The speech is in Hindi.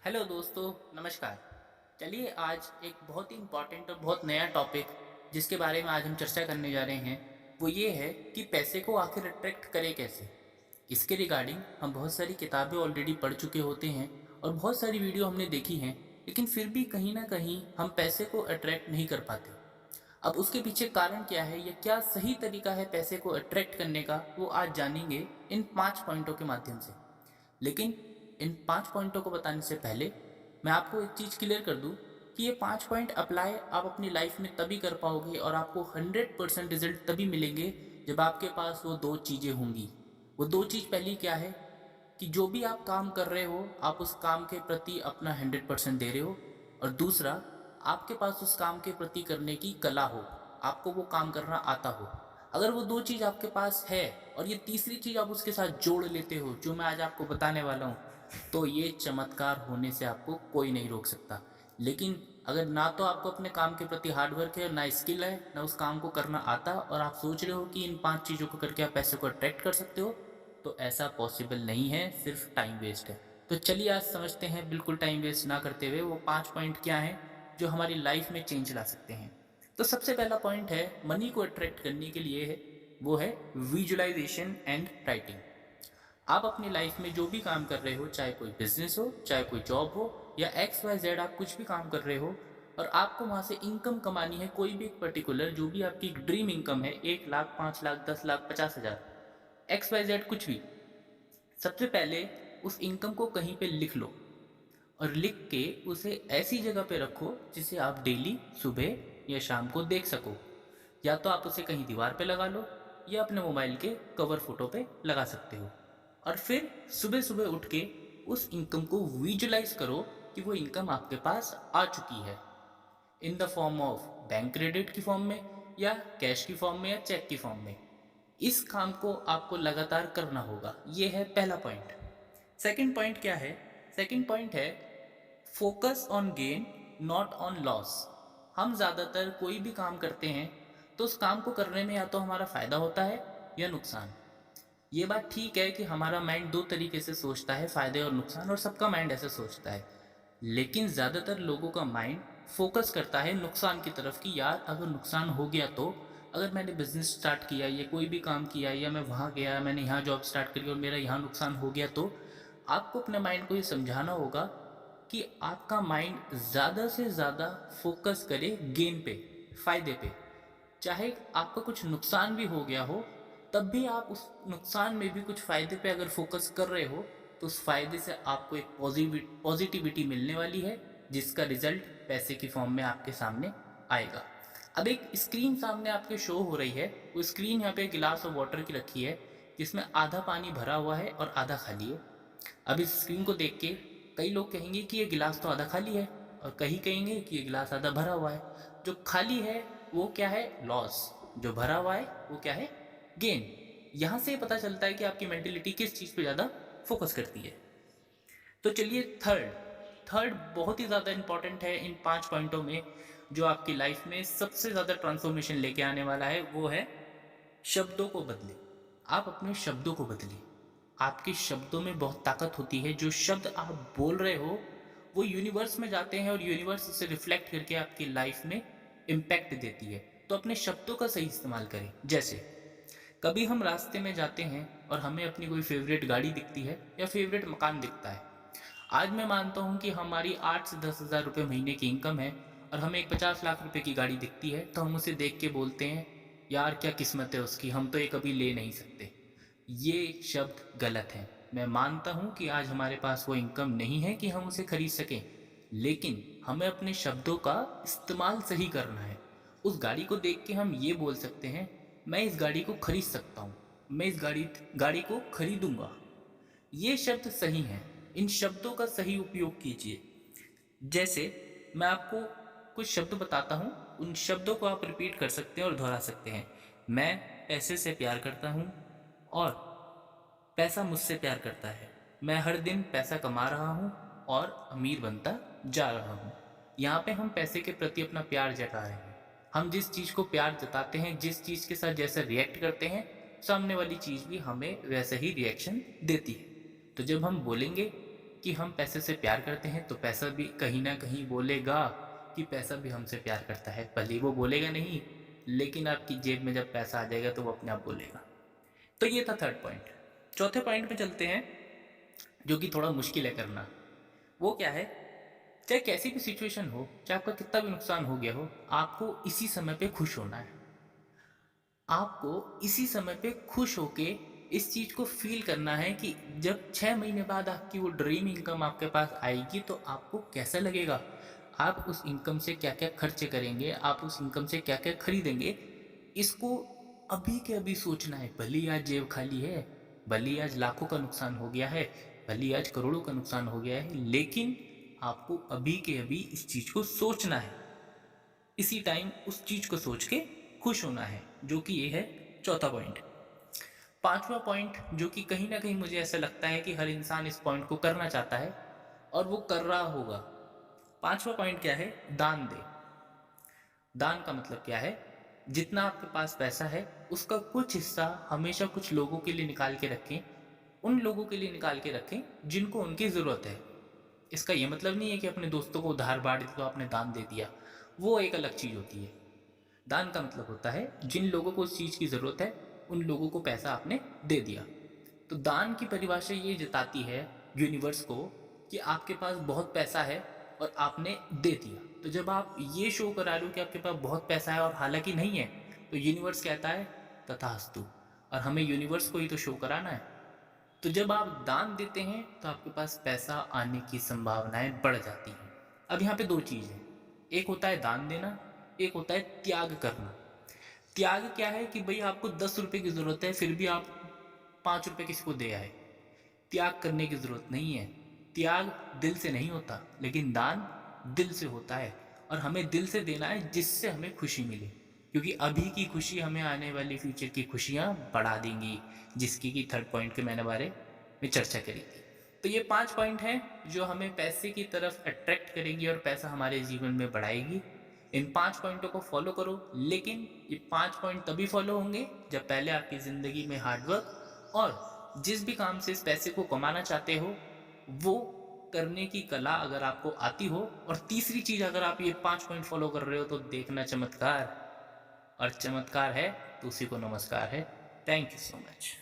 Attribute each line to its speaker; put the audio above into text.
Speaker 1: हेलो दोस्तों, नमस्कार। चलिए आज एक बहुत ही इम्पोर्टेंट और बहुत नया टॉपिक जिसके बारे में आज हम चर्चा करने जा रहे हैं वो ये है कि पैसे को आखिर अट्रैक्ट करें कैसे। इसके रिगार्डिंग हम बहुत सारी किताबें ऑलरेडी पढ़ चुके होते हैं और बहुत सारी वीडियो हमने देखी हैं, लेकिन फिर भी कहीं ना कहीं हम पैसे को अट्रैक्ट नहीं कर पाते। अब उसके पीछे कारण क्या है या क्या सही तरीका है पैसे को अट्रैक्ट करने का, वो आज जानेंगे इन 5 पॉइंटों के माध्यम से। लेकिन इन 5 पॉइंटों को बताने से पहले मैं आपको एक चीज़ क्लियर कर दूं कि ये 5 पॉइंट अप्लाई आप अपनी लाइफ में तभी कर पाओगे और आपको 100% रिजल्ट तभी मिलेंगे जब आपके पास वो दो चीज़ें होंगी। वो दो चीज़ पहली क्या है कि जो भी आप काम कर रहे हो आप उस काम के प्रति अपना 100% दे रहे हो, और दूसरा आपके पास उस काम के प्रति करने की कला हो, आपको वो काम करना आता हो। अगर वो दो चीज़ आपके पास है और ये तीसरी चीज़ आप उसके साथ जोड़ लेते हो जो मैं आज आपको बताने वाला हूँ, तो ये चमत्कार होने से आपको कोई नहीं रोक सकता। लेकिन अगर ना तो आपको अपने काम के प्रति हार्डवर्क है, ना स्किल है, ना उस काम को करना आता, और आप सोच रहे हो कि इन 5 चीज़ों को करके आप पैसे को अट्रैक्ट कर सकते हो, तो ऐसा पॉसिबल नहीं है, सिर्फ टाइम वेस्ट है। तो चलिए आज समझते हैं बिल्कुल टाइम वेस्ट ना करते हुए वो 5 पॉइंट क्या हैं जो हमारी लाइफ में चेंज ला सकते हैं। तो सबसे पहला पॉइंट है मनी को अट्रैक्ट करने के लिए है, वो है विजुअलाइजेशन एंड राइटिंग। आप अपनी लाइफ में जो भी काम कर रहे हो, चाहे कोई बिजनेस हो, चाहे कोई जॉब हो, या एक्स वाई जेड आप कुछ भी काम कर रहे हो और आपको वहाँ से इनकम कमानी है, कोई भी एक पर्टिकुलर जो भी आपकी ड्रीम इनकम है, 1 लाख, 5 लाख, 10 लाख, 50 हज़ार, एक्स वाई जेड कुछ भी, सबसे पहले उस इनकम को कहीं पे लिख लो और लिख के उसे ऐसी जगह पे रखो जिसे आप डेली सुबह या शाम को देख सको। या तो आप उसे कहीं दीवार पे लगा लो या अपने मोबाइल के कवर फोटो पे लगा सकते हो। और फिर सुबह सुबह उठ के उस इनकम को विजुलाइज करो कि वो इनकम आपके पास आ चुकी है, in the form of bank credit की फॉर्म में, या कैश की फॉर्म में, या चेक की फॉर्म में। इस काम को आपको लगातार करना होगा। ये है पहला पॉइंट। सेकंड पॉइंट क्या है? सेकंड पॉइंट है focus on gain, not on loss. हम ज़्यादातर कोई भी काम करते हैं तो उस काम को करने में या तो हमारा फ़ायदा होता है या नुकसान। ये बात ठीक है कि हमारा माइंड दो तरीके से सोचता है, फ़ायदे और नुकसान, और सबका माइंड ऐसे सोचता है। लेकिन ज़्यादातर लोगों का माइंड फोकस करता है नुकसान की तरफ कि यार अगर नुकसान हो गया तो, अगर मैंने बिजनेस स्टार्ट किया या कोई भी काम किया या मैं वहाँ गया, मैंने यहाँ जॉब स्टार्ट करी और मेरा यहाँ नुकसान हो गया, तो आपको अपने माइंड को ये समझाना होगा कि आपका माइंड ज़्यादा से ज़्यादा फोकस करे गेन पे, फ़ायदे पे। चाहे आपका कुछ नुकसान भी हो गया हो, तब भी आप उस नुकसान में भी कुछ फ़ायदे पे अगर फोकस कर रहे हो, तो उस फ़ायदे से आपको एक पॉजिटिविटी मिलने वाली है, जिसका रिजल्ट पैसे की फॉर्म में आपके सामने आएगा। अब एक स्क्रीन सामने आपके शो हो रही है, वो स्क्रीन यहाँ पे गिलास ऑफ वाटर की रखी है जिसमें आधा पानी भरा हुआ है और आधा खाली है। अब इस स्क्रीन को देख के कई लोग कहेंगे कि ये गिलास तो आधा खाली है, और कहीं कहेंगे कि ये गिलास आधा भरा हुआ है। जो खाली है वो क्या है? लॉस। जो भरा हुआ है वो क्या है? गेन। यहाँ से पता चलता है कि आपकी मेंटेलिटी किस चीज़ पे ज़्यादा फोकस करती है। तो चलिए थर्ड, थर्ड बहुत ही ज़्यादा इंपॉर्टेंट है इन 5 पॉइंटों में, जो आपकी लाइफ में सबसे ज़्यादा ट्रांसफॉर्मेशन लेके आने वाला है, वो है शब्दों को बदले। आप अपने शब्दों को बदलिए। आपके शब्दों में बहुत ताकत होती है। जो शब्द आप बोल रहे हो वो यूनिवर्स में जाते हैं और यूनिवर्स उसे रिफ्लेक्ट करके आपकी लाइफ में इम्पैक्ट देती है। तो अपने शब्दों का सही इस्तेमाल करें। जैसे कभी हम रास्ते में जाते हैं और हमें अपनी कोई फेवरेट गाड़ी दिखती है या फेवरेट मकान दिखता है। आज मैं मानता हूँ कि हमारी 8 से 10 हज़ार रुपये महीने की इनकम है और हमें एक 50 लाख रुपए की गाड़ी दिखती है, तो हम उसे देख के बोलते हैं यार क्या किस्मत है उसकी, हम तो ये कभी ले नहीं सकते। ये शब्द गलत हैं। मैं मानता हूँ कि आज हमारे पास वो इनकम नहीं है कि हम उसे खरीद सकें, लेकिन हमें अपने शब्दों का इस्तेमाल सही करना है। उस गाड़ी को देख के हम ये बोल सकते हैं मैं इस गाड़ी को खरीद सकता हूँ, मैं इस गाड़ी गाड़ी को खरीदूंगा। ये शब्द सही हैं। इन शब्दों का सही उपयोग कीजिए। जैसे मैं आपको कुछ शब्द बताता हूँ, उन शब्दों को आप रिपीट कर सकते हैं और दोहरा सकते हैं। मैं पैसे से प्यार करता हूँ, और पैसा मुझसे प्यार करता है। मैं हर दिन पैसा कमा रहा हूँ और अमीर बनता जा रहा हूँ। यहाँ पे हम पैसे के प्रति अपना प्यार जता रहे हैं। हम जिस चीज़ को प्यार जताते हैं, जिस चीज़ के साथ जैसा रिएक्ट करते हैं, सामने वाली चीज़ भी हमें वैसा ही रिएक्शन देती है। तो जब हम बोलेंगे कि हम पैसे से प्यार करते हैं तो पैसा भी कहीं ना कहीं बोलेगा कि पैसा भी हमसे प्यार करता है। भले ही वो बोलेगा नहीं, लेकिन आपकी जेब में जब पैसा आ जाएगा तो वो अपने आप बोलेगा। तो ये था थर्ड पॉइंट। चौथे पॉइंट पे चलते हैं, जो कि थोड़ा मुश्किल है करना। वो क्या है, चाहे कैसी भी सिचुएशन हो, चाहे आपका कितना भी नुकसान हो गया हो, आपको इसी समय पे खुश होना है। आपको इसी समय पे खुश होके इस चीज़ को फील करना है कि जब 6 महीने बाद आपकी वो ड्रीम इनकम आपके पास आएगी तो आपको कैसा लगेगा। आप उस इनकम से क्या क्या खर्चे करेंगे, आप उस इनकम से क्या क्या खरीदेंगे, इसको अभी के अभी सोचना है। भले ही आज जेब खाली है, भले ही आज लाखों का नुकसान हो गया है, भले ही आज करोड़ों का नुकसान हो गया है, लेकिन आपको अभी के अभी इस चीज़ को सोचना है। इसी टाइम उस चीज़ को सोच के खुश होना है, जो कि ये है चौथा पॉइंट। पांचवा पॉइंट, जो कि कहीं ना कहीं मुझे ऐसा लगता है कि हर इंसान इस पॉइंट को करना चाहता है और वो कर रहा होगा। पांचवा पॉइंट क्या है, दान दे। दान का मतलब क्या है, जितना आपके पास पैसा है उसका कुछ हिस्सा हमेशा कुछ लोगों के लिए निकाल के रखें। उन लोगों के लिए निकाल के रखें जिनको उनकी ज़रूरत है। इसका ये मतलब नहीं है कि अपने दोस्तों को उधार बांट दिया तो आपने दान दे दिया, वो एक अलग चीज़ होती है। दान का मतलब होता है जिन लोगों को उस चीज़ की ज़रूरत है उन लोगों को पैसा आपने दे दिया। तो दान की परिभाषा ये जताती है यूनिवर्स को कि आपके पास बहुत पैसा है और आपने दे दिया। तो जब आप ये शो करा रहे हो कि आपके पास बहुत पैसा है और हालांकि नहीं है, तो यूनिवर्स कहता है तथास्तु, और हमें यूनिवर्स को ही तो शो कराना है। तो जब आप दान देते हैं तो आपके पास पैसा आने की संभावनाएं बढ़ जाती हैं। अब यहाँ पे दो चीज़ है, एक होता है दान देना, एक होता है त्याग करना। त्याग क्या है कि भाई आपको 10 रुपए की ज़रूरत है फिर भी आप 5 रुपए किसी को दे आए। त्याग करने की ज़रूरत नहीं है। त्याग दिल से नहीं होता, लेकिन दान दिल से होता है। और हमें दिल से देना है जिससे हमें खुशी मिले, क्योंकि अभी की खुशी हमें आने वाली फ्यूचर की खुशियाँ बढ़ा देंगी, जिसकी कि थर्ड पॉइंट के मैंने बारे में चर्चा करी थी। तो ये 5 पॉइंट हैं जो हमें पैसे की तरफ अट्रैक्ट करेंगी और पैसा हमारे जीवन में बढ़ाएगी। इन 5 पॉइंटों को फॉलो करो, लेकिन ये 5 पॉइंट तभी फॉलो होंगे जब पहले आपकी ज़िंदगी में हार्डवर्क और जिस भी काम से इस पैसे को कमाना चाहते हो वो करने की कला अगर आपको आती हो। और तीसरी चीज़, अगर आप ये 5 पॉइंट फॉलो कर रहे हो तो देखना चमत्कार, और चमत्कार है तो उसी को नमस्कार है। Thank you so much.